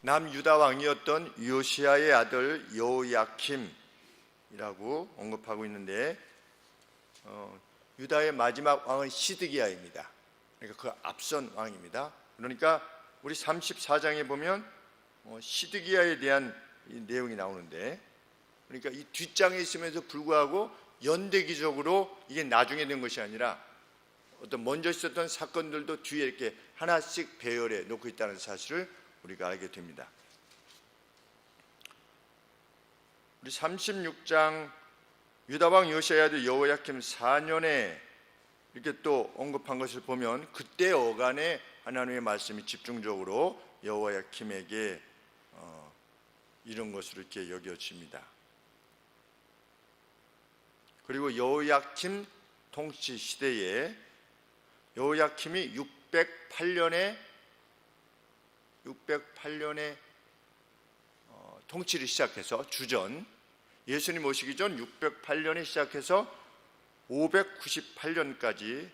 남유다 왕이었던 요시야의 아들 여호야킴이라고 언급하고 있는데 유다의 마지막 왕은 시드기야입니다. 그러니까 그 앞선 왕입니다. 그러니까 우리 34장에 보면 시드기야에 대한 내용이 나오는데, 그러니까 이 뒷장에 있으면서 불구하고 연대기적으로 이게 나중에 된 것이 아니라 어떤 먼저 있었던 사건들도 뒤에 이렇게 하나씩 배열해 놓고 있다는 사실을 우리가 알게 됩니다. 우리 36장 유다왕 요시야의 아들 여호야킴 4년에 이렇게 또 언급한 것을 보면 그때 어간에 하나님의 말씀이 집중적으로 여호야킴에게 이런 것으로 이렇게 여겨집니다. 그리고 여호야킴 통치 시대에 여호야킴이 608년에 통치를 시작해서 주전 예수님 오시기 전 608년에 시작해서 598년까지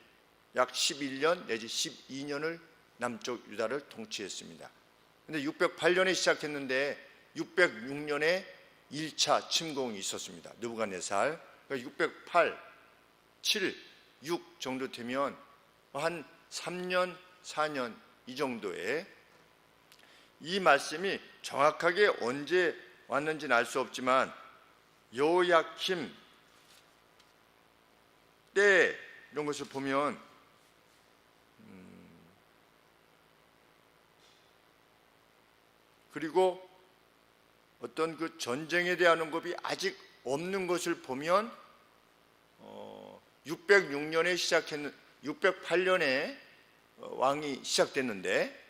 약 11년 내지 12년을 남쪽 유다를 통치했습니다. 그런데 608년에 시작했는데 606년에 1차 침공이 있었습니다. 느부갓네살. 그러니까 608, 7, 6 정도 되면 한 3년, 4년 이 정도에 이 말씀이 정확하게 언제 왔는지는 알 수 없지만 여호야킴 때 이런 것을 보면 그리고 어떤 그 전쟁에 대한 언급이 아직 없는 것을 보면 608년에 왕이 시작됐는데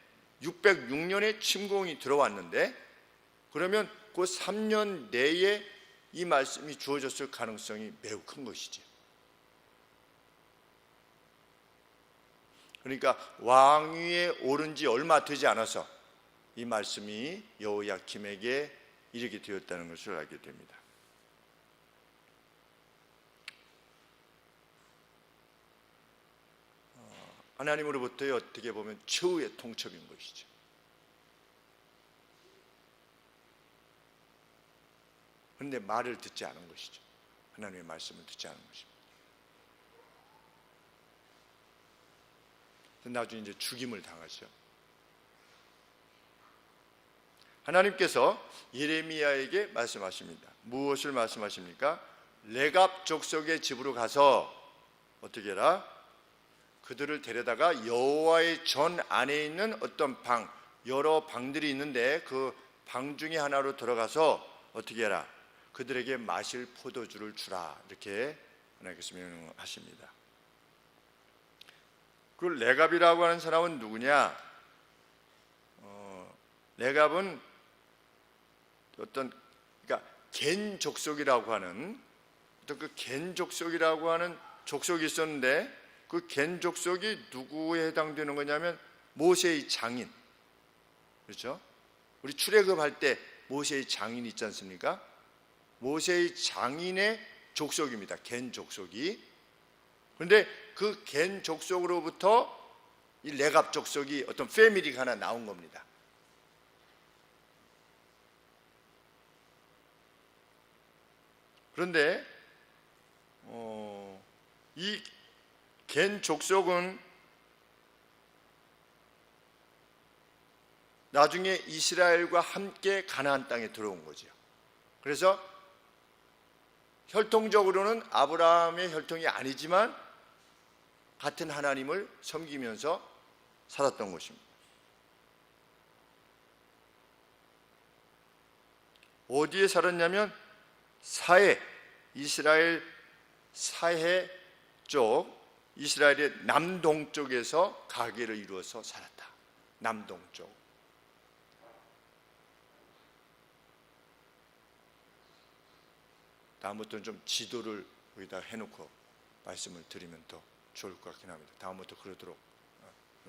606년에 침공이 들어왔는데 그러면 그 3년 내에 이 말씀이 주어졌을 가능성이 매우 큰 것이지. 그러니까 왕위에 오른 지 얼마 되지 않아서 이 말씀이 여호야킴에게 이르게 되었다는 것을 알게 됩니다. 하나님으로부터의 어떻게 보면 최후의 통첩인 것이죠. 그런데 말을 듣지 않은 것이죠. 하나님의 말씀을 듣지 않은 것입니다. 나중에 이제 죽임을 당하죠. 하나님께서 예레미야에게 말씀하십니다. 무엇을 말씀하십니까? 레갑 족속의 집으로 가서 어떻게 해라? 그들을 데려다가 여호와의 전 안에 있는 어떤 방, 여러 방들이 있는데 그 방 중에 하나로 들어가서 어떻게 해라? 그들에게 마실 포도주를 주라. 이렇게 하나님께서 명령하십니다. 그 레갑이라고 하는 사람은 누구냐? 레갑은 어떤 그러니까 겐 족속이라고 하는 어떤 그 겐 족속이라고 하는 족속이 있었는데 그 겐 족속이 누구에 해당되는 거냐면 모세의 장인. 그렇죠? 우리 출애굽할 때 모세의 장인이 있지 않습니까? 모세의 장인의 족속입니다. 겐 족속이. 그런데 그 겐 족속으로부터 이 레갑 족속이 어떤 패밀리가 하나 나온 겁니다. 그런데 이 겐 족속은 나중에 이스라엘과 함께 가나안 땅에 들어온 거죠. 그래서 혈통적으로는 아브라함의 혈통이 아니지만 같은 하나님을 섬기면서 살았던 것입니다. 어디에 살았냐면 사해, 이스라엘 사해 쪽, 이스라엘의 남동쪽에서 가계를 이루어서 살았다. 남동쪽. 다음부터는 좀 지도를 여기다 해놓고 말씀을 드리면 더 좋을 것 같긴 합니다. 다음부터 그러도록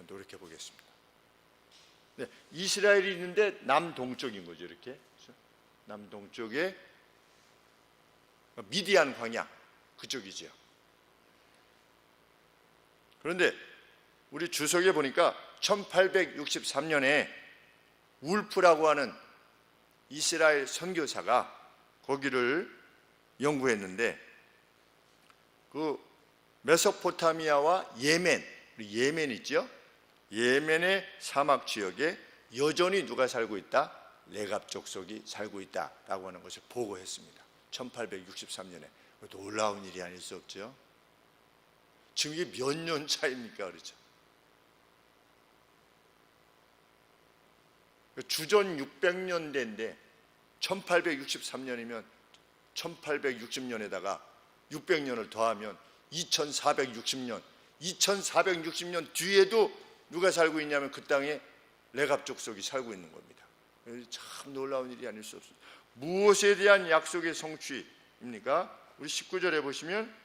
노력해 보겠습니다. 네, 이스라엘이 있는데 남동쪽인 거죠. 이렇게 남동쪽에 미디안 광야 그쪽이죠. 그런데 우리 주석에 보니까 1863년에 울프라고 하는 이스라엘 선교사가 거기를 연구했는데, 그 메소포타미아와 예멘 있죠? 예멘의 사막 지역에 여전히 누가 살고 있다? 레갑 족속이 살고 있다라고 하는 것을 보고했습니다. 1863년에. 놀라운 일이 아닐 수 없죠. 지금 이게 몇 년 차입니까? 그렇죠? 주전 600년대인데 1863년이면 1860년에다가 600년을 더하면 2460년, 2460년 뒤에도 누가 살고 있냐면 그 땅에 레갑 족속이 살고 있는 겁니다. 참 놀라운 일이 아닐 수 없습니다. 무엇에 대한 약속의 성취입니까? 우리 19절에 보시면,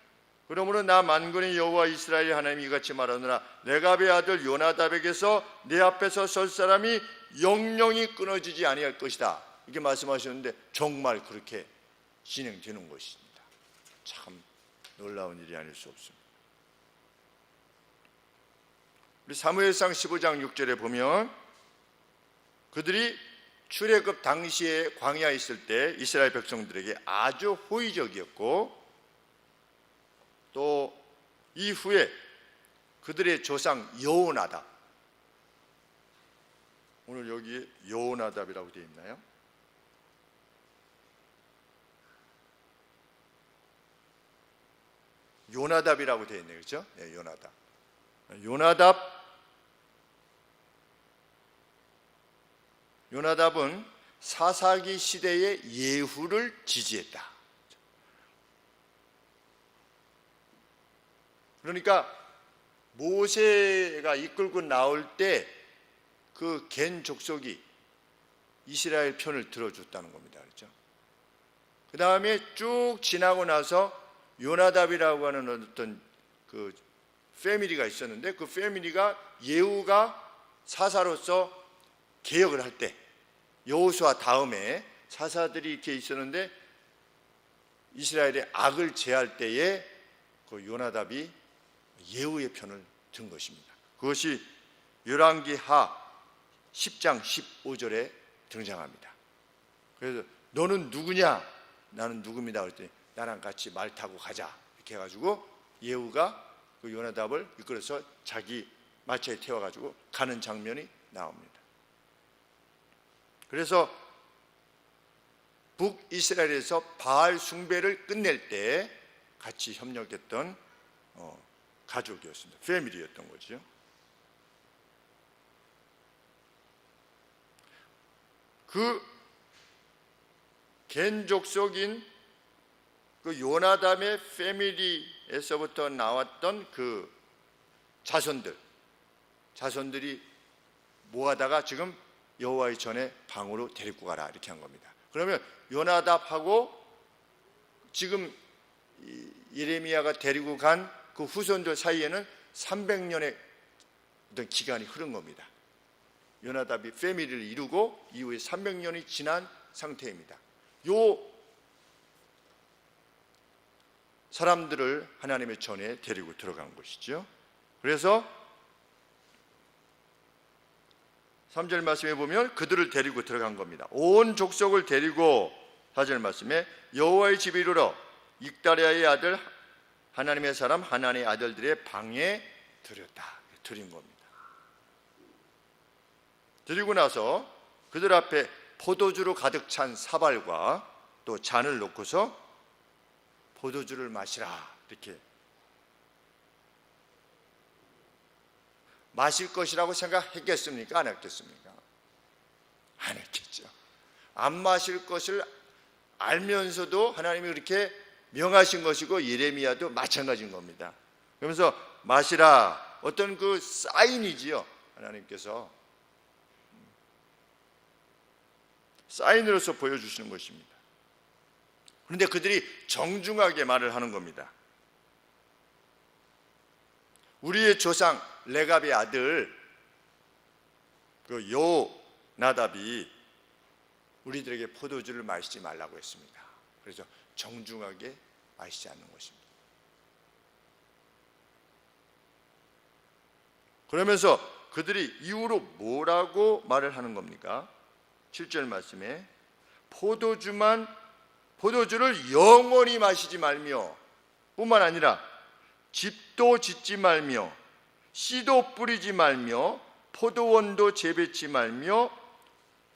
그러므로 나 만군의 여호와 이스라엘 하나님이 이같이 말하노라, 레갑의 아들 요나답에게서 내 앞에서 설 사람이 영영이 끊어지지 아니할 것이다, 이렇게 말씀하셨는데 정말 그렇게 진행되는 것입니다. 참 놀라운 일이 아닐 수 없습니다. 우리 사무엘상 15장 6절에 보면, 그들이 출애굽 당시에 광야에 있을 때 이스라엘 백성들에게 아주 호의적이었고, 또 이후에 그들의 조상 여호나답, 오늘 여기 여호나답이라고 되어 있나요? 요나답이라고 되어 있네요. 그렇죠? 네, 요나답은 사사기 시대의 예후를 지지했다. 그러니까 모세가 이끌고 나올 때 그 겐 족속이 이스라엘 편을 들어줬다는 겁니다. 그렇죠? 그 다음에 쭉 지나고 나서 요나답이라고 하는 어떤 그 패밀리가 있었는데, 그 패밀리가 예후가 사사로서 개혁을 할 때, 여호수아 다음에 사사들이 이렇게 있었는데 이스라엘의 악을 제할 때에 그 요나답이 예후의 편을 든 것입니다. 그것이 열왕기하 10장 15절에 등장합니다. 그래서 너는 누구냐? 나는 누굽니다. 그랬더니 나랑 같이 말 타고 가자, 이렇게 해가지고 예후가 그 요나답을 이끌어서 자기 마차에 태워가지고 가는 장면이 나옵니다. 그래서 북이스라엘에서 바알 숭배를 끝낼 때 같이 협력했던 가족이었습니다. 패밀리였던 거죠. 그 겐 족속인 그 요나답의 패밀리에서부터 나왔던 그 자손들이 모아다가 지금 여호와의 전에 방으로 데리고 가라, 이렇게 한 겁니다. 그러면 요나답하고 지금 예레미야가 데리고 간 그 후손들 사이에는 300년의 어떤 기간이 흐른 겁니다. 요나답이 패밀리를 이루고 이후에 300년이 지난 상태입니다. 요 사람들을 하나님의 전에 데리고 들어간 것이죠. 그래서 3절 말씀에 보면 그들을 데리고 들어간 겁니다. 온 족속을 데리고 4절 말씀에 여호와의 집에 이르러 익다리아의 아들 하나님의 사람 하나님의 아들들의 방에 들인 겁니다. 드리고 나서 그들 앞에 포도주로 가득 찬 사발과 또 잔을 놓고서 포도주를 마시라, 이렇게. 마실 것이라고 생각했겠습니까? 안 했겠습니까? 안 했겠죠. 안 마실 것을 알면서도 하나님이 그렇게 명하신 것이고, 예레미야도 마찬가지인 겁니다. 그러면서 마시라, 어떤 그 사인이지요. 하나님께서 사인으로서 보여주시는 것입니다. 그런데 그들이 정중하게 말을 하는 겁니다. 우리의 조상 레갑의 아들 그 요나답이 우리들에게 포도주를 마시지 말라고 했습니다. 그래서 정중하게 마시지 않는 것입니다. 그러면서 그들이 이후로 뭐라고 말을 하는 겁니까? 7절 말씀에 포도주를 영원히 마시지 말며 뿐만 아니라 집도 짓지 말며 씨도 뿌리지 말며 포도원도 재배치 말며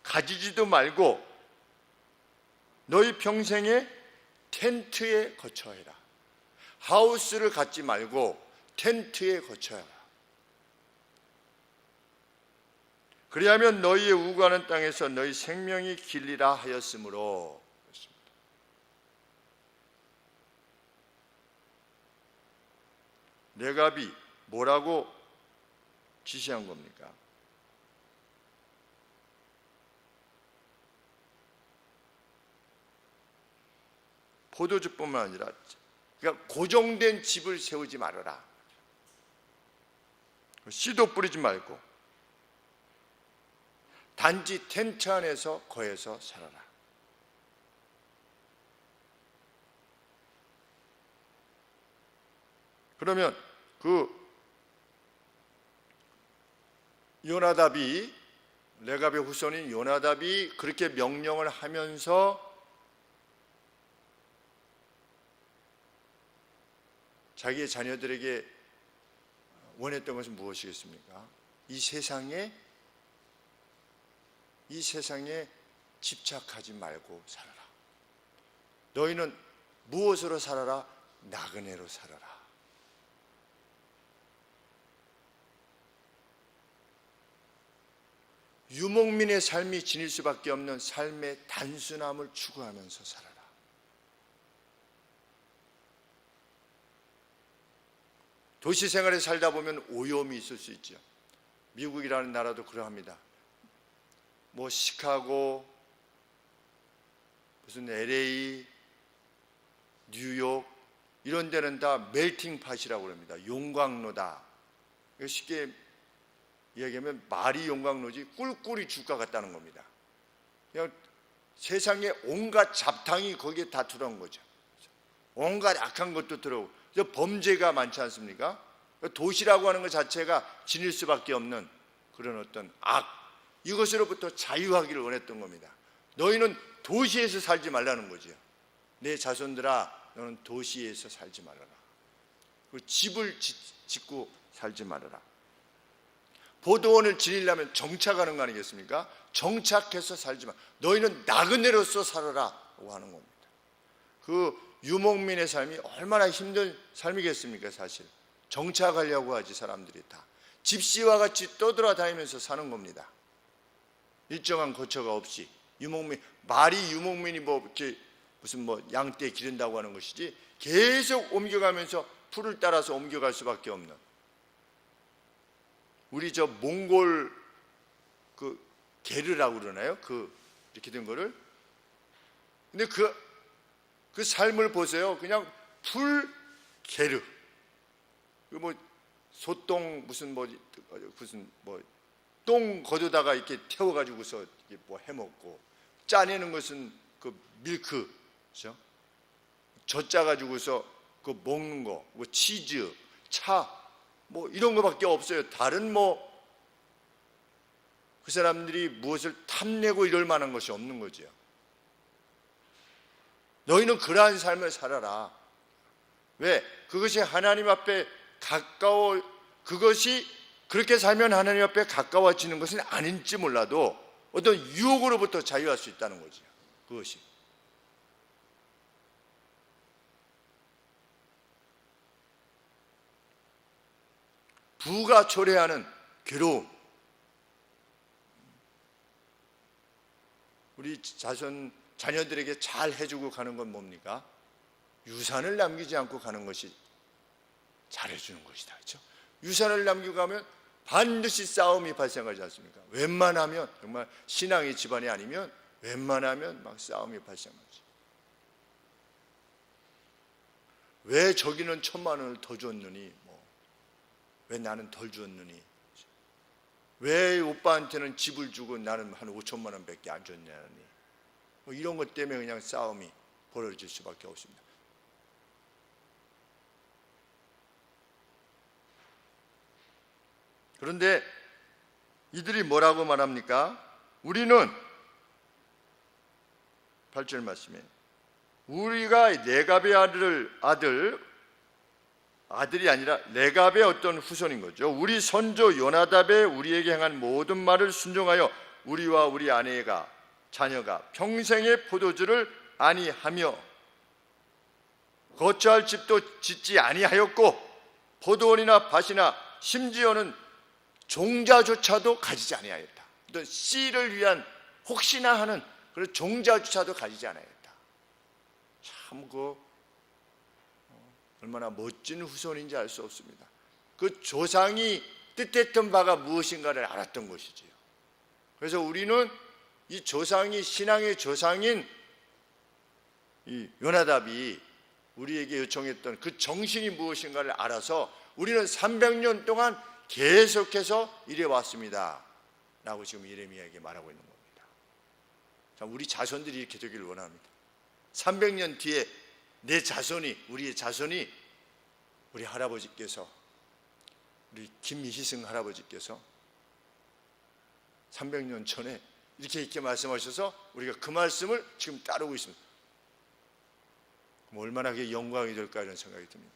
가지지도 말고 너희 평생에 텐트에 거처해라. 하우스를 갖지 말고 텐트에 거처해라. 그리하면 너희의 우고하는 땅에서 너희 생명이 길리라 하였으므로. 레갑이 뭐라고 지시한 겁니까? 포도주뿐만 아니라 그러니까 고정된 집을 세우지 말아라. 씨도 뿌리지 말고 단지 텐트 안에서 거해서 살아라. 그러면 요나답이, 레갑의 후손인 요나답이 그렇게 명령을 하면서 자기의 자녀들에게 원했던 것은 무엇이겠습니까? 이 세상에 집착하지 말고 살아라. 너희는 무엇으로 살아라? 나그네로 살아라. 유목민의 삶이 지닐 수밖에 없는 삶의 단순함을 추구하면서 살아라. 도시 생활에 살다 보면 오염이 있을 수 있죠. 미국이라는 나라도 그러합니다. 뭐 시카고, 무슨 LA, 뉴욕 이런 데는 다 멜팅 팟이라고 합니다. 용광로다. 쉽게 이야기하면 말이 용광로지 꿀꿀이 주가 같다는 겁니다. 그냥 세상에 온갖 잡탕이 거기에 다 들어온 거죠. 온갖 악한 것도 들어오고 범죄가 많지 않습니까? 도시라고 하는 것 자체가 지닐 수밖에 없는 그런 어떤 악, 이것으로부터 자유하기를 원했던 겁니다. 너희는 도시에서 살지 말라는 거죠. 내 자손들아, 너는 도시에서 살지 말아라. 집을 짓고 살지 말아라. 포도원을 지니려면 정착하는 거 아니겠습니까? 정착해서 살지 마. 너희는 나그네로서 살아라고 하는 겁니다. 유목민의 삶이 얼마나 힘든 삶이겠습니까? 사실 정착하려고 하지 사람들이 다 집시와 같이 떠돌아다니면서 사는 겁니다. 일정한 거처가 없이 말이 유목민이 뭐 이렇게 무슨 뭐 양떼 기른다고 하는 것이지 계속 옮겨가면서 풀을 따라서 옮겨갈 수밖에 없는 우리 저 몽골 게르라고 그러나요? 이렇게 된 거를. 근데 그 삶을 보세요. 그냥 풀 게르. 소똥 똥 거두다가 이렇게 태워가지고서 뭐 해먹고, 짜내는 것은 밀크, 그렇죠? 젖 짜가지고서 먹는 거, 뭐 치즈, 차, 뭐 이런 거밖에 없어요. 다른 그 사람들이 무엇을 탐내고 이럴 만한 것이 없는 거죠. 너희는 그러한 삶을 살아라. 왜? 그것이 하나님 앞에 그것이 그렇게 살면 하나님 앞에 가까워지는 것은 아닌지 몰라도 어떤 유혹으로부터 자유할 수 있다는 거죠. 그것이. 부가 초래하는 괴로움. 우리 자녀들에게 잘 해주고 가는 건 뭡니까? 유산을 남기지 않고 가는 것이 잘해주는 것이다. 그렇죠? 유산을 남기고 가면 반드시 싸움이 발생하지 않습니까? 웬만하면, 정말 신앙의 집안이 아니면 웬만하면 막 싸움이 발생하지. 왜 저기는 1,000,000원을 더 줬느니, 왜 나는 덜 줬느니, 왜 오빠한테는 집을 주고 나는 한 5,000,000 원밖에 안 줬냐니, 이런 것 때문에 그냥 싸움이 벌어질 수밖에 없습니다. 그런데 이들이 뭐라고 말합니까? 우리는 8절 말씀에 우리가 레갑의 아들이 아니라 레갑의 어떤 후손인 거죠. 우리 선조 요나답의 우리에게 행한 모든 말을 순종하여 우리와 우리 아내가 자녀가 평생의 포도주를 아니하며 거처할 집도 짓지 아니하였고 포도원이나 밭이나 심지어는 종자조차도 가지지 아니하였다. 어떤 씨를 위한 혹시나 하는 그런 종자조차도 가지지 아니하였다. 참 얼마나 멋진 후손인지 알 수 없습니다. 그 조상이 뜻했던 바가 무엇인가를 알았던 것이지요. 그래서 우리는 이 조상이 신앙의 조상인 이 요나답이 우리에게 요청했던 그 정신이 무엇인가를 알아서 우리는 300년 동안 계속해서 이래 왔습니다 라고 지금 예레미야에게 말하고 있는 겁니다. 우리 자손들이 이렇게 되기를 원합니다. 300년 뒤에 우리의 자손이 우리 할아버지께서, 우리 김희승 할아버지께서 300년 전에 이렇게 말씀하셔서 우리가 그 말씀을 지금 따르고 있습니다. 얼마나 그게 영광이 될까 이런 생각이 듭니다.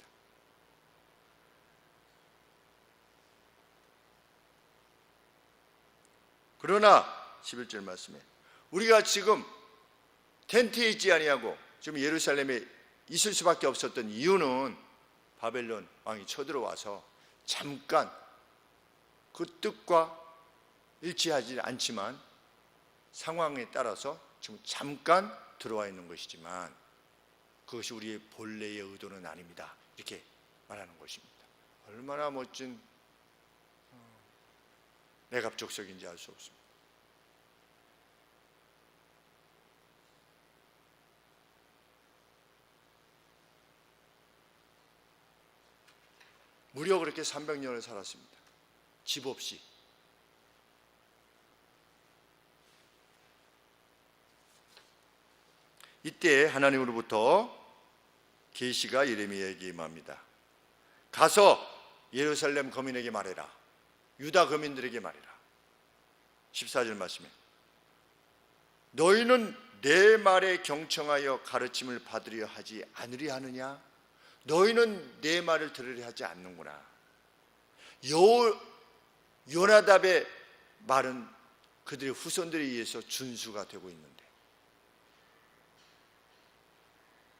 그러나 11절 말씀에 우리가 지금 텐트에 있지 아니하고 지금 예루살렘에 있을 수밖에 없었던 이유는 바벨론 왕이 쳐들어와서 잠깐 그 뜻과 일치하지 않지만 상황에 따라서 지금 잠깐 들어와 있는 것이지만 그것이 우리의 본래의 의도는 아닙니다. 이렇게 말하는 것입니다. 얼마나 멋진 레갑 족속인지 알 수 없습니다. 무려 그렇게 300년을 살았습니다. 집 없이. 이때 하나님으로부터 계시가 예레미야에게 임합니다. 가서 예루살렘 거민에게 말해라. 유다 거민들에게 말해라. 14절 말씀에 너희는 내 말에 경청하여 가르침을 받으려 하지 않으려 하느냐? 너희는 내 말을 들으려 하지 않는구나. 요나답의 말은 그들의 후손들에 의해서 준수가 되고 있는데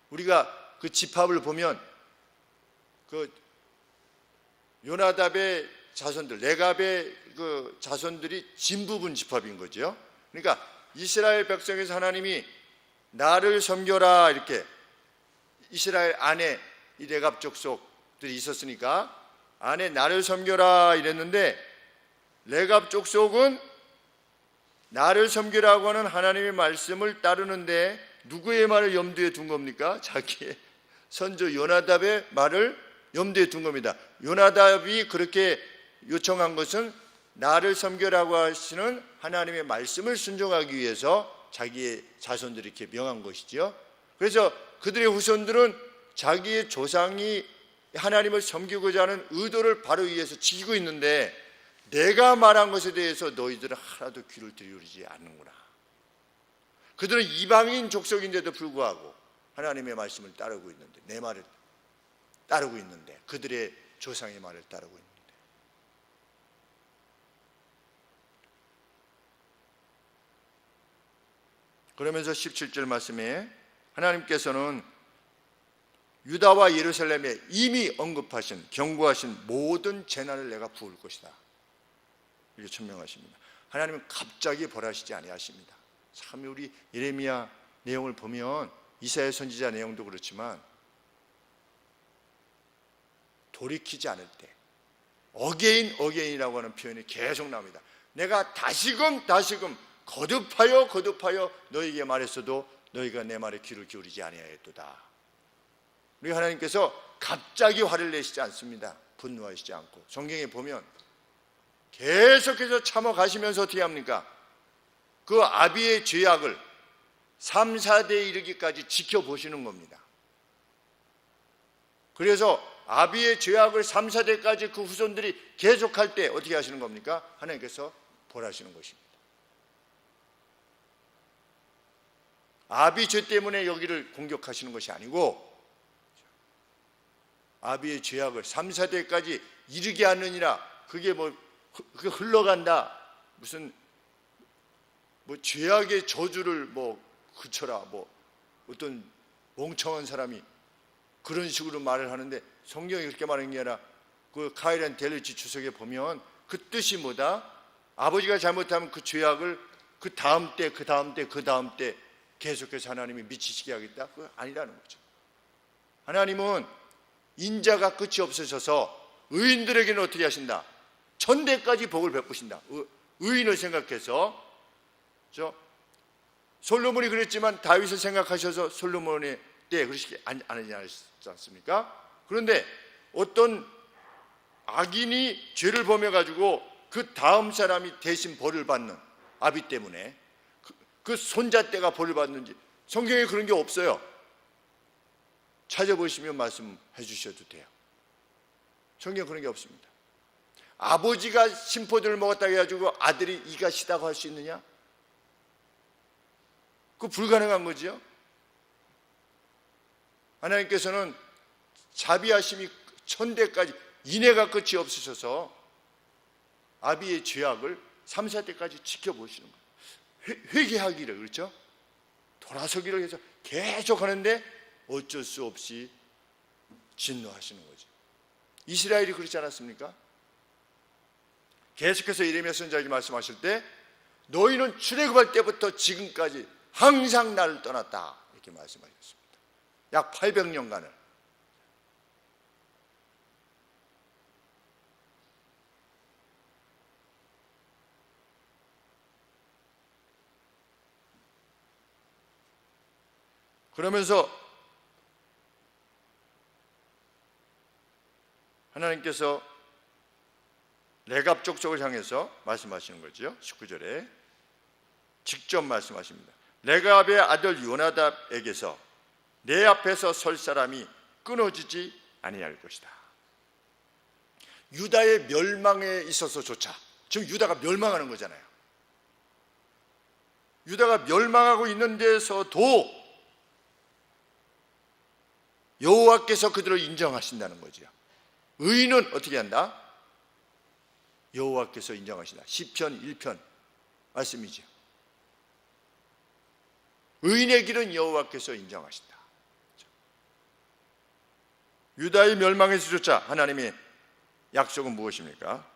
우리가 그 집합을 보면 그 요나답의 자손들, 레갑의 그 자손들이 진부분 집합인 거죠. 그러니까 이스라엘 백성에서 하나님이 나를 섬겨라 이렇게 이스라엘 안에 이 레갑 족속들이 있었으니까 안에 나를 섬겨라 이랬는데 레갑 족속은 나를 섬기라고 하는 하나님의 말씀을 따르는데 누구의 말을 염두에 둔 겁니까? 자기의 선조 요나답의 말을 염두에 둔 겁니다. 요나답이 그렇게 요청한 것은 나를 섬겨라고 하시는 하나님의 말씀을 순종하기 위해서 자기의 자손들이 이렇게 명한 것이죠. 그래서 그들의 후손들은 자기의 조상이 하나님을 섬기고자 하는 의도를 바로 위해서 지키고 있는데 내가 말한 것에 대해서 너희들은 하나도 귀를 기울이지 않는구나. 그들은 이방인 족속인데도 불구하고 하나님의 말씀을 따르고 있는데 내 말을 따르고 있는데 그들의 조상의 말을 따르고 있는데 그러면서 17절 말씀에 하나님께서는 유다와 예루살렘에 이미 언급하신 경고하신 모든 재난을 내가 부을 것이다 이렇게 천명하십니다. 하나님은 갑자기 벌하시지 아니하십니다. 참 우리 예레미야 내용을 보면 이사야 선지자 내용도 그렇지만 돌이키지 않을 때 어게인이라고 하는 표현이 계속 나옵니다. 내가 다시금 거듭하여 너희에게 말했어도 너희가 내 말에 귀를 기울이지 아니하였도다. 우리 하나님께서 갑자기 화를 내시지 않습니다. 분노하시지 않고 성경에 보면 계속해서 참아가시면서 어떻게 합니까? 그 아비의 죄악을 3, 4대에 이르기까지 지켜보시는 겁니다. 그래서 아비의 죄악을 3, 4대까지 그 후손들이 계속할 때 어떻게 하시는 겁니까? 하나님께서 벌하시는 것입니다. 아비 죄 때문에 여기를 공격하시는 것이 아니고 아비의 죄악을 3, 4대까지 이르게 하느니라. 그게 그게 흘러간다. 무슨 죄악의 저주를 그쳐라. 어떤 멍청한 사람이 그런 식으로 말을 하는데 성경이 그렇게 말하는 게 아니라 그 카이란 델리치 주석에 보면 그 뜻이 뭐다? 아버지가 잘못하면 그 죄악을 그 다음 때 계속해서 하나님이 미치시게 하겠다? 그거 아니라는 거죠. 하나님은 인자가 끝이 없으셔서 의인들에게는 어떻게 하신다? 천대까지 복을 베푸신다. 의인을 생각해서 솔로몬이 그랬지만 다윗을 생각하셔서 솔로몬의 때 그러시지 않습니까? 그런데 어떤 악인이 죄를 범해 가지고 그 다음 사람이 대신 벌을 받는 아비 때문에 그 손자 때가 벌을 받는지 성경에 그런 게 없어요. 찾아보시면 말씀해 주셔도 돼요. 성경에 그런 게 없습니다. 아버지가 심포들을 먹었다고 해가지고 아들이 이가 시다고 할 수 있느냐? 그거 불가능한 거죠. 하나님께서는 자비하심이 천대까지 인애가 끝이 없으셔서 아비의 죄악을 3, 4대까지 지켜보시는 거예요. 회개하기를, 그렇죠? 돌아서기를 해서 계속 하는데 어쩔 수 없이 진노하시는 거죠. 이스라엘이 그렇지 않았습니까? 계속해서 예레미야 선지자가 말씀하실 때 너희는 출애굽할 때부터 지금까지 항상 나를 떠났다 이렇게 말씀하셨습니다. 약 800년간을. 그러면서 하나님께서 레갑 족속을 향해서 말씀하시는 거죠. 19절에 직접 말씀하십니다. 레갑의 아들 요나답에게서 내 앞에서 설 사람이 끊어지지 아니할 것이다. 유다의 멸망에 있어서조차, 지금 유다가 멸망하는 거잖아요. 유다가 멸망하고 있는 데서도 여호와께서 그들을 인정하신다는 거죠. 의인은 어떻게 한다? 여호와께서 인정하신다. 시편 1편 말씀이죠. 의인의 길은 여호와께서 인정하신다. 유다의 멸망에서조차 하나님의 약속은 무엇입니까?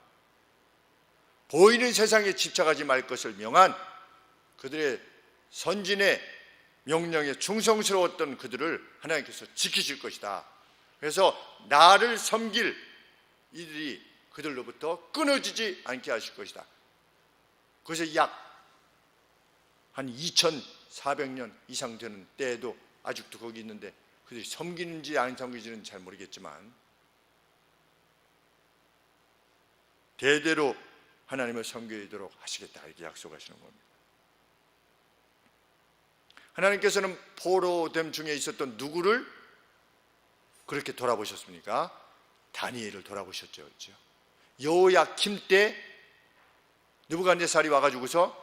보이는 세상에 집착하지 말 것을 명한 그들의 선진의 명령에 충성스러웠던 그들을 하나님께서 지키실 것이다. 그래서 나를 섬길 이들이 그들로부터 끊어지지 않게 하실 것이다. 그래서 약 한 2400년 이상 되는 때에도 아직도 거기 있는데 그들이 섬기는지 안 섬기는지는 잘 모르겠지만 대대로 하나님을 섬기도록 하시겠다 이렇게 약속하시는 겁니다. 하나님께서는 포로됨 중에 있었던 누구를 그렇게 돌아보셨습니까? 다니엘을 돌아보셨죠. 그렇죠? 여호야킴 때 느부갓네살이 와가지고서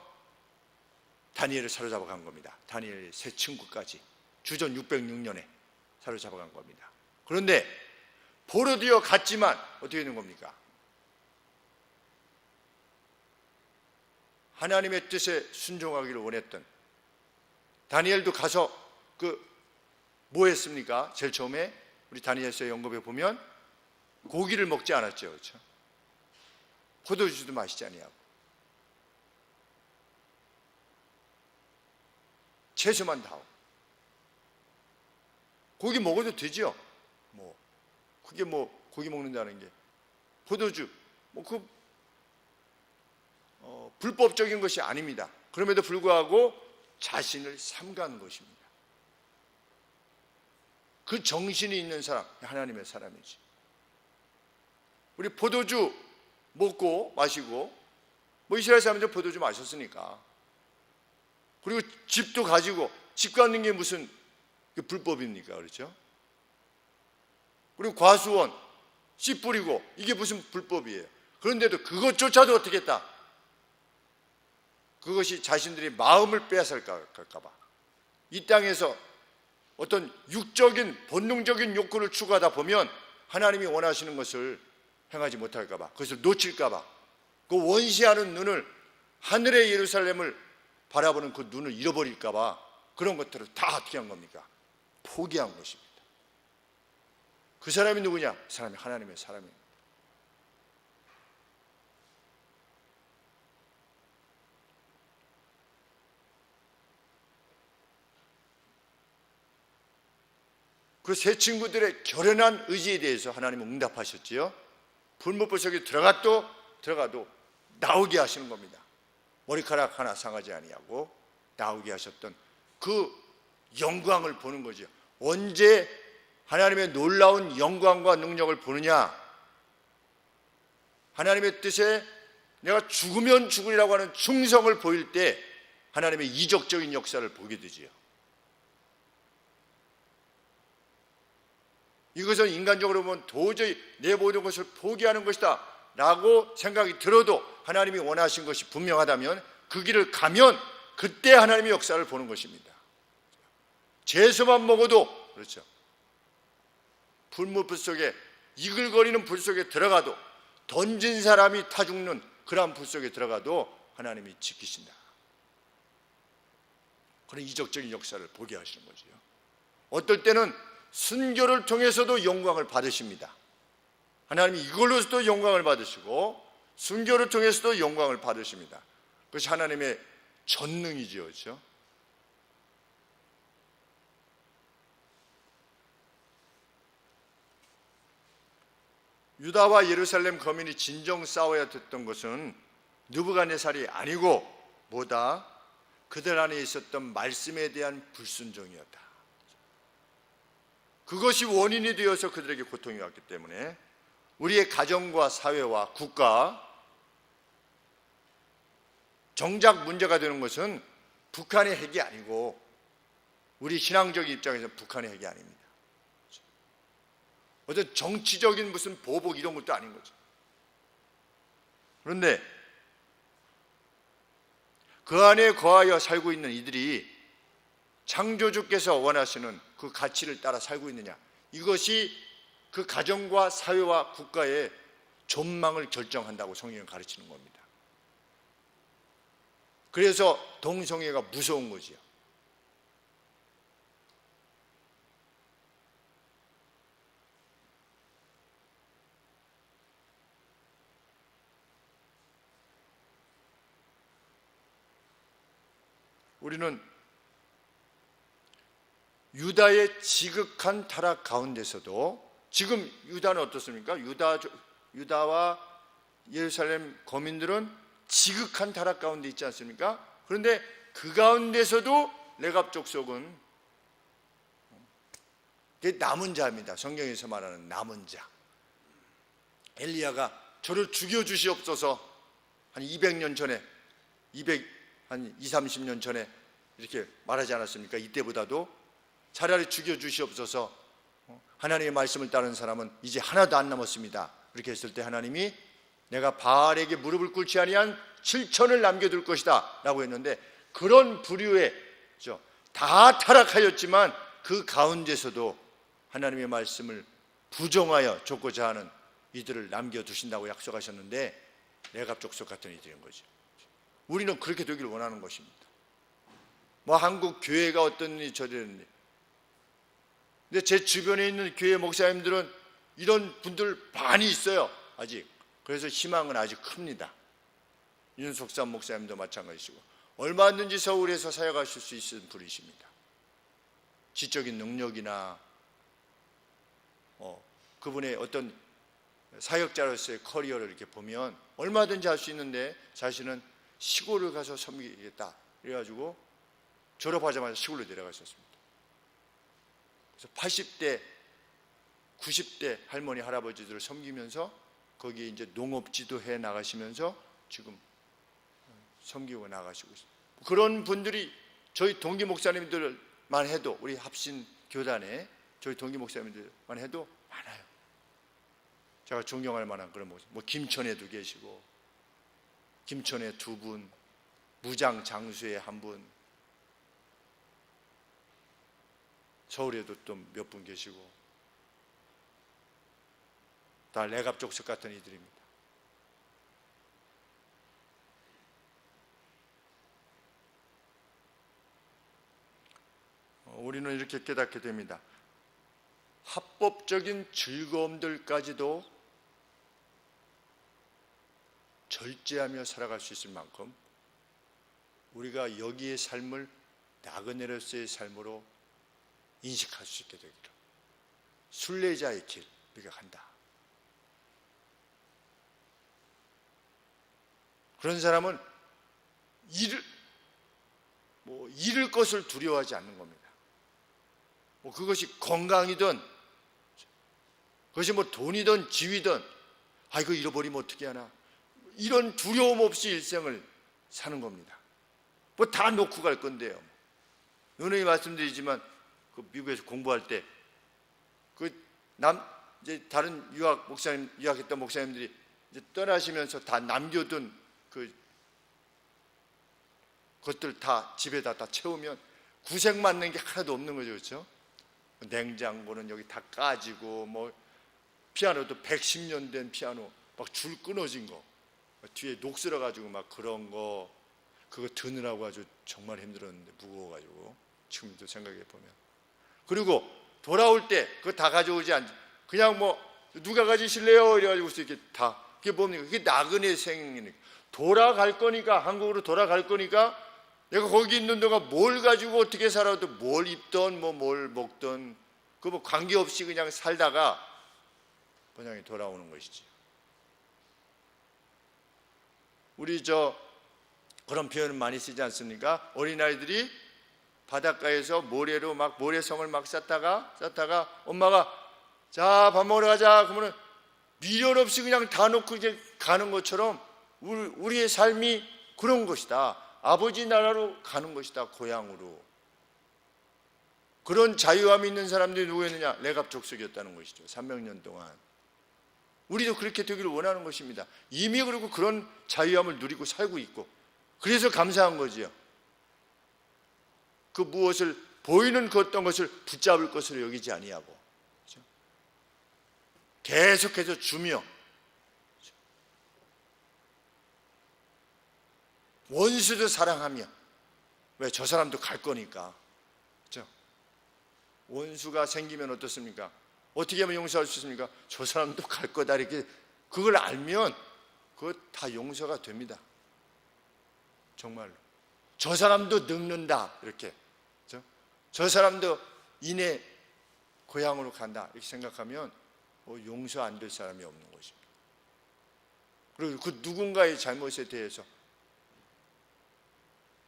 다니엘을 사로잡아 간 겁니다. 다니엘의 세 친구까지 주전 606년에 사로잡아 간 겁니다. 그런데 포로되어 갔지만 어떻게 되는 겁니까? 하나님의 뜻에 순종하기를 원했던 다니엘도 가서 뭐 했습니까? 제일 처음에 우리 다니엘서의 언급에 보면 고기를 먹지 않았죠. 그렇죠? 포도주도 마시지 아니하고 채소만 다오. 고기 먹어도 되죠. 그게 고기 먹는다는 게 포도주 불법적인 것이 아닙니다. 그럼에도 불구하고 자신을 삼가는 것입니다. 그 정신이 있는 사람, 하나님의 사람이지. 우리 포도주 먹고 마시고 이스라엘 사람들 포도주 마셨으니까. 그리고 집도 가지고 집 갖는 게 무슨 불법입니까? 그렇죠? 그리고 과수원 씨 뿌리고 이게 무슨 불법이에요? 그런데도 그것조차도 어떻게 했다? 그것이 자신들의 마음을 빼앗을까 봐 이 땅에서 어떤 육적인 본능적인 욕구를 추구하다 보면 하나님이 원하시는 것을 행하지 못할까 봐, 그것을 놓칠까 봐, 그 원시하는 눈을, 하늘의 예루살렘을 바라보는 그 눈을 잃어버릴까 봐 그런 것들을 다 어떻게 한 겁니까? 포기한 것입니다. 그 사람이 누구냐? 그 사람이 하나님의 사람입니다. 그 세 친구들의 결연한 의지에 대해서 하나님은 응답하셨지요. 불못불 속에 들어가도 나오게 하시는 겁니다. 머리카락 하나 상하지 아니하고 나오게 하셨던 그 영광을 보는 거죠. 언제 하나님의 놀라운 영광과 능력을 보느냐? 하나님의 뜻에 내가 죽으면 죽으리라고 하는 충성을 보일 때 하나님의 이적적인 역사를 보게 되지요. 이것은 인간적으로 보면 도저히 내 모든 것을 포기하는 것이다 라고 생각이 들어도 하나님이 원하신 것이 분명하다면 그 길을 가면 그때 하나님의 역사를 보는 것입니다. 죄수만 먹어도 그렇죠. 불 속에 이글거리는 불 속에 들어가도, 던진 사람이 타 죽는 그러한 불 속에 들어가도 하나님이 지키신다. 그런 이적적인 역사를 보게 하시는 거죠. 어떨 때는 순교를 통해서도 영광을 받으십니다. 하나님이 이걸로서도 영광을 받으시고 순교를 통해서도 영광을 받으십니다. 그것이 하나님의 전능이죠. 그렇죠? 유다와 예루살렘 거민이 진정 싸워야 됐던 것은 느부갓네살이 아니고 뭐다? 그들 안에 있었던 말씀에 대한 불순종이었다. 그것이 원인이 되어서 그들에게 고통이 왔기 때문에 우리의 가정과 사회와 국가, 정작 문제가 되는 것은 북한의 핵이 아니고 우리 신앙적인 입장에서 북한의 핵이 아닙니다. 어떤 정치적인 무슨 보복 이런 것도 아닌 거죠. 그런데 그 안에 거하여 살고 있는 이들이 창조주께서 원하시는 그 가치를 따라 살고 있느냐, 이것이 그 가정과 사회와 국가의 존망을 결정한다고 성경은 가르치는 겁니다. 그래서 동성애가 무서운 거지요. 우리는 유다의 지극한 타락 가운데서도, 지금 유다는 어떻습니까? 유다와 예루살렘 거민들은 지극한 타락 가운데 있지 않습니까? 그런데 그 가운데서도 레갑 족속은 남은 자입니다. 성경에서 말하는 남은 자. 엘리야가 저를 죽여주시옵소서, 한 200년 전에, 한 20, 30년 전에 이렇게 말하지 않았습니까? 이때보다도 차라리 죽여주시옵소서, 하나님의 말씀을 따르는 사람은 이제 하나도 안 남았습니다. 그렇게 했을 때 하나님이 내가 바알에게 무릎을 꿇지 아니한 7천을 남겨둘 것이다 라고 했는데, 그런 부류에 다 타락하였지만 그 가운데서도 하나님의 말씀을 부정하여 쫓고자 하는 이들을 남겨두신다고 약속하셨는데, 레갑 족속 같은 이들인 거죠. 우리는 그렇게 되기를 원하는 것입니다. 뭐 한국 교회가 어떤지 저랬는데, 근데 제 주변에 있는 교회 목사님들은 이런 분들 많이 있어요, 아직. 그래서 희망은 아직 큽니다. 윤석삼 목사님도 마찬가지시고, 얼마든지 서울에서 사역하실 수 있는 분이십니다. 지적인 능력이나 그분의 어떤 사역자로서의 커리어를 이렇게 보면 얼마든지 할 수 있는데, 자신은 시골을 가서 섬기겠다 그래가지고 졸업하자마자 시골로 내려가셨습니다. 그래서 80대, 90대 할머니 할아버지들을 섬기면서 거기에 이제 농업지도 해 나가시면서 지금 섬기고 나가시고 있습니다. 그런 분들이 저희 동기 목사님들만 해도, 우리 합신 교단에 저희 동기 목사님들만 해도 많아요. 제가 존경할 만한 그런 목사, 뭐 김천에도 계시고, 김천에 2분, 무장 장수에 1분, 서울에도 또 몇 분 계시고 다 레갑 족속 같은 이들입니다. 우리는 이렇게 깨닫게 됩니다. 합법적인 즐거움들까지도 절제하며 살아갈 수 있을 만큼 우리가 여기의 삶을 나그네로서의 삶으로 인식할 수 있게 되기를. 순례자의 길 우리가 간다. 그런 사람은 잃을 것을 두려워하지 않는 겁니다. 그것이 건강이든 그것이 돈이든 지위든 이거 잃어버리면 어떻게 하나, 이런 두려움 없이 일생을 사는 겁니다. 다 놓고 갈 건데요. 은혜히 말씀드리지만 미국에서 공부할 때 이제 다른 유학했던 목사님들이 이제 떠나시면서 다 남겨둔 그것들 다 집에다 채우면 구색 맞는 게 하나도 없는 거죠, 그렇죠? 냉장고는 여기 다 까지고 피아노도 110년 된 피아노 막 줄 끊어진 거 뒤에 녹슬어 가지고 막 그런 거 그거 드느라고 아주 정말 힘들었는데 무거워가지고 지금도 생각해 보면. 그리고 돌아올 때 그거 다 가져오지 않지, 그냥 누가 가지실래요? 이래가지고 이렇게 다, 그게 뭡니까? 그게 나그네 생이니까. 돌아갈 거니까, 한국으로 돌아갈 거니까 내가 거기 있는 동안 뭘 가지고 어떻게 살아도 뭘 입던 뭘 먹던 그거 관계없이 그냥 살다가 번양에 돌아오는 것이지. 우리 그런 표현을 많이 쓰지 않습니까? 어린아이들이 바닷가에서 모래로 모래성을 쌓다가 엄마가 자, 밥 먹으러 가자 그러면 미련 없이 그냥 다 놓고 이제 가는 것처럼 우리의 삶이 그런 것이다. 아버지 나라로 가는 것이다. 고향으로. 그런 자유함이 있는 사람들이 누구였느냐? 레갑 족속이었다는 것이죠. 300년 동안. 우리도 그렇게 되기를 원하는 것입니다. 이미 그리고 그런 자유함을 누리고 살고 있고, 그래서 감사한 거지요. 그 무엇을 보이는 그 어떤 것을 붙잡을 것으로 여기지 아니하고, 그렇죠? 계속해서 주며, 그렇죠? 원수도 사랑하며. 왜? 저 사람도 갈 거니까. 그렇죠? 원수가 생기면 어떻습니까? 어떻게 하면 용서할 수 있습니까? 저 사람도 갈 거다, 이렇게 그걸 알면 그거 다 용서가 됩니다. 정말로. 저 사람도 늙는다, 이렇게. 그렇죠? 저 사람도 이내 고향으로 간다, 이렇게 생각하면 용서 안 될 사람이 없는 것입니다. 그리고 그 누군가의 잘못에 대해서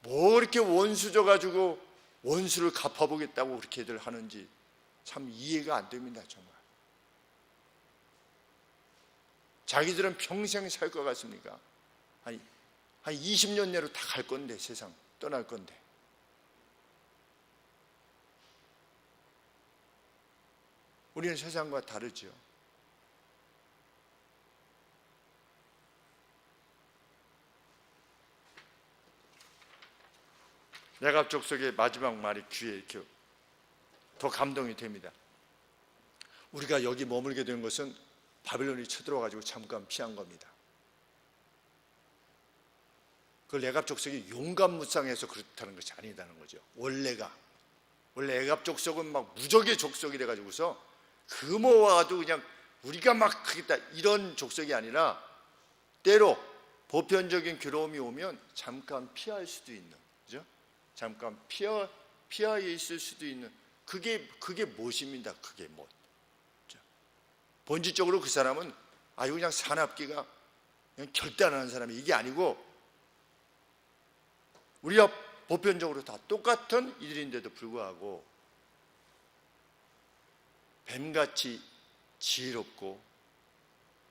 이렇게 원수져 가지고 원수를 갚아보겠다고 그렇게들 하는지 참 이해가 안 됩니다. 정말. 자기들은 평생 살 것 같습니까? 한 20년 내로 다 갈 건데, 세상 떠날 건데. 우리는 세상과 다르죠. 레갑 족속의 마지막 말이 귀에 이렇게 더 감동이 됩니다. 우리가 여기 머물게 된 것은 바벨론이 쳐들어와가지고 잠깐 피한 겁니다. 그 레갑 족속이 용감무쌍해서 그렇다는 것이 아니다는 거죠. 원래 레갑 족속은 무적의 족속이 돼가지고서 와도 그냥 우리가 하겠다 이런 족속이 아니라, 때로 보편적인 괴로움이 오면 잠깐 피할 수도 있는, 그죠? 잠깐 피하여 있을 수도 있는, 그게 못입니다. 그게 못. 본질적으로 그 사람은 그냥 사납기가 그냥 결단하는 사람이 이게 아니고, 우리가 보편적으로 다 똑같은 이들인데도 불구하고 뱀같이 지혜롭고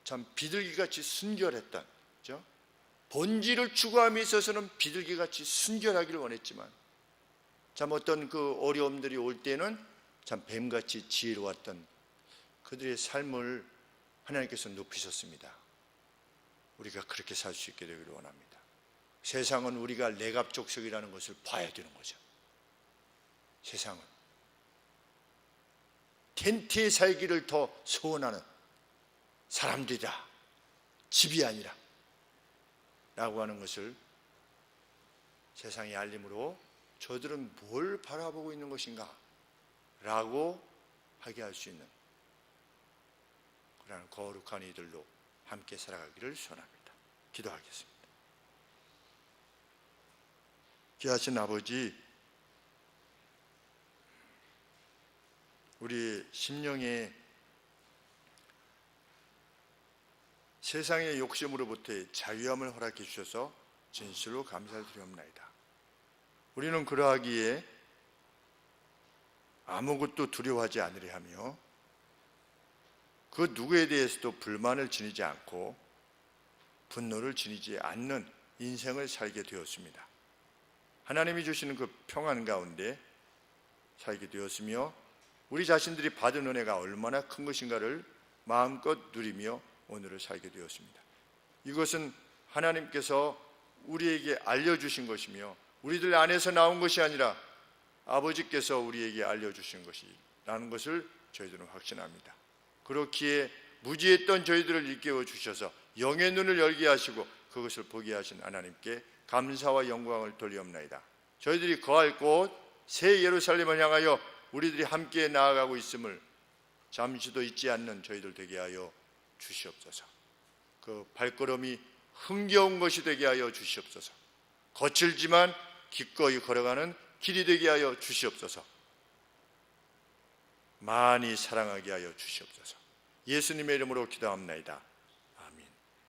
참 비둘기같이 순결했던, 그렇죠? 본질을 추구함에 있어서는 비둘기같이 순결하기를 원했지만 참 어떤 그 어려움들이 올 때는 참 뱀같이 지혜로웠던 그들의 삶을 하나님께서 높이셨습니다. 우리가 그렇게 살 수 있게 되기를 원합니다. 세상은 우리가 레갑 족속이라는 것을 봐야 되는 거죠. 세상은 텐트에 살기를 더 소원하는 사람들이다. 집이 아니라 라고 하는 것을 세상에 알림으로 저들은 뭘 바라보고 있는 것인가 라고 하게 할 수 있는 그러한 거룩한 이들로 함께 살아가기를 소원합니다. 기도하겠습니다. 귀하신 아버지, 우리 심령에 세상의 욕심으로부터의 자유함을 허락해 주셔서 진실로 감사를 드리옵나이다. 우리는 그러하기에 아무것도 두려워하지 않으려 하며 그 누구에 대해서도 불만을 지니지 않고 분노를 지니지 않는 인생을 살게 되었습니다. 하나님이 주시는 그 평안 가운데 살게 되었으며 우리 자신들이 받은 은혜가 얼마나 큰 것인가를 마음껏 누리며 오늘을 살게 되었습니다. 이것은 하나님께서 우리에게 알려주신 것이며 우리들 안에서 나온 것이 아니라 아버지께서 우리에게 알려주신 것이라는 것을 저희들은 확신합니다. 그렇기에 무지했던 저희들을 일깨워 주셔서 영의 눈을 열게 하시고 그것을 보게 하신 하나님께 감사와 영광을 돌리옵나이다. 저희들이 거할 곳 새 예루살렘을 향하여 우리들이 함께 나아가고 있음을 잠시도 잊지 않는 저희들 되게 하여 주시옵소서. 그 발걸음이 흥겨운 것이 되게 하여 주시옵소서. 거칠지만 기꺼이 걸어가는 길이 되게 하여 주시옵소서. 많이 사랑하게 하여 주시옵소서. 예수님의 이름으로 기도합나이다.